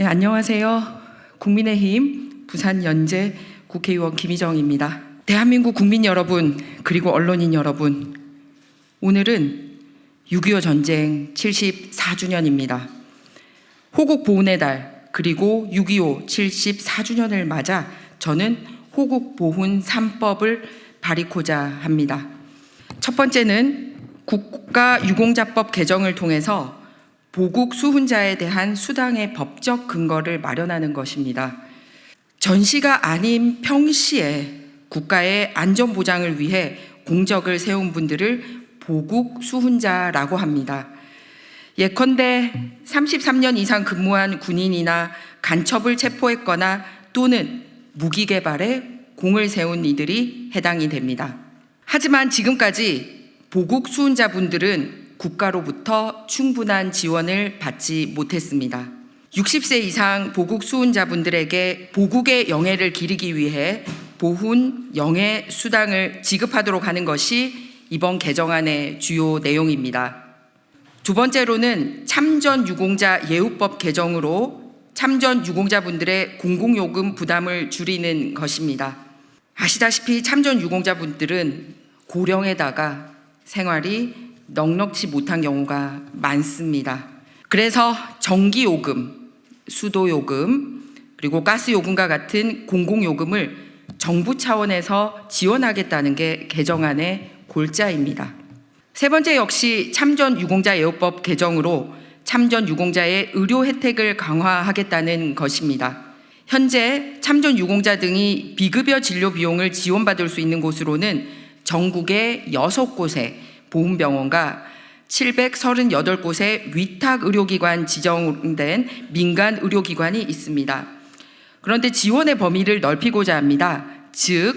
안녕하세요. 국민의힘 부산연제 국회의원 김희정입니다. 대한민국 국민 여러분, 그리고 언론인 여러분, 오늘은 6.25 전쟁 74주년입니다. 호국 보훈의 달, 그리고 6.25 74주년을 맞아 저는 호국 보훈 3법을 발의코자 합니다. 첫 번째는 국가유공자법 개정을 통해서 보국 수훈자에 대한 수당의 법적 근거를 마련하는 것입니다. 전시가 아닌 평시에 국가의 안전보장을 위해 공적을 세운 분들을 보국 수훈자라고 합니다. 예컨대 33년 이상 근무한 군인이나 간첩을 체포했거나 또는 무기 개발에 공을 세운 이들이 해당이 됩니다. 하지만 지금까지 보국 수훈자분들은 국가로부터 충분한 지원을 받지 못했습니다. 60세 이상 보국 수훈자분들에게 보국의 영예를 기리기 위해 보훈 영예 수당을 지급하도록 하는 것이 이번 개정안의 주요 내용입니다. 두 번째로는 참전 유공자 예우법 개정으로 참전 유공자분들의 공공요금 부담을 줄이는 것입니다. 아시다시피 참전 유공자분들은 고령에다가 생활이 넉넉지 못한 경우가 많습니다. 그래서 전기요금, 수도요금, 그리고 가스요금과 같은 공공요금을 정부 차원에서 지원하겠다는 게 개정안의 골자입니다. 세 번째 역시 참전 유공자 예우법 개정으로 참전 유공자의 의료 혜택을 강화하겠다는 것입니다. 현재 참전 유공자 등이 비급여 진료 비용을 지원받을 수 있는 곳으로는 전국의 6곳에 보훈병원과 738곳의 위탁의료기관 지정된 민간의료기관이 있습니다. 그런데 지원의 범위를 넓히고자 합니다. 즉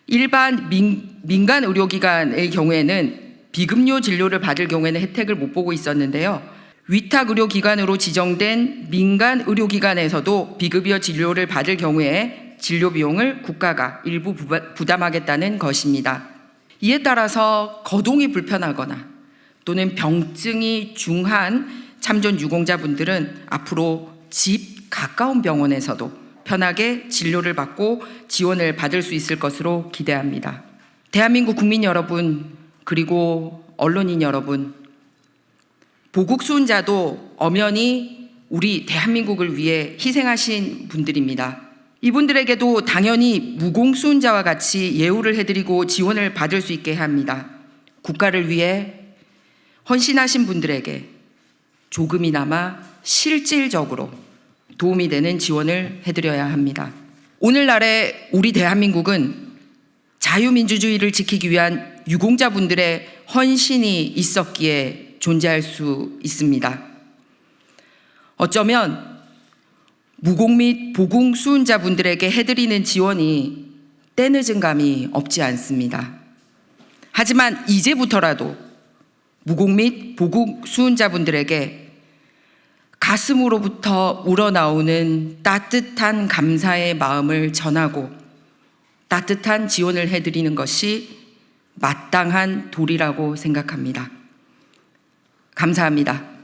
일반 민간의료기관의 경우에는 비급료 진료를 받을 경우에는 혜택을 못 보고 있었는데요. 위탁의료기관으로 지정된 민간의료기관에서도 비급여 진료를 받을 경우에 진료 비용을 국가가 일부 부담하겠다는 것입니다. 이에 따라서 거동이 불편하거나 또는 병증이 중한 참전 유공자분들은 앞으로 집 가까운 병원에서도 편하게 진료를 받고 지원을 받을 수 있을 것으로 기대합니다. 대한민국 국민 여러분, 그리고 언론인 여러분, 보국 수훈자도 엄연히 우리 대한민국을 위해 희생하신 분들입니다. 이분들에게도 당연히 무공수훈자와 같이 예우를 해드리고 지원을 받을 수 있게 합니다. 국가를 위해 헌신하신 분들에게 조금이나마 실질적으로 도움이 되는 지원을 해드려야 합니다. 오늘날의 우리 대한민국은 자유민주주의를 지키기 위한 유공자분들의 헌신이 있었기에 존재할 수 있습니다. 어쩌면 무공 및 보국 수훈자분들에게 해드리는 지원이 때늦은 감이 없지 않습니다. 하지만 이제부터라도 무공 및 보국 수훈자분들에게 가슴으로부터 우러나오는 따뜻한 감사의 마음을 전하고 따뜻한 지원을 해드리는 것이 마땅한 도리라고 생각합니다. 감사합니다.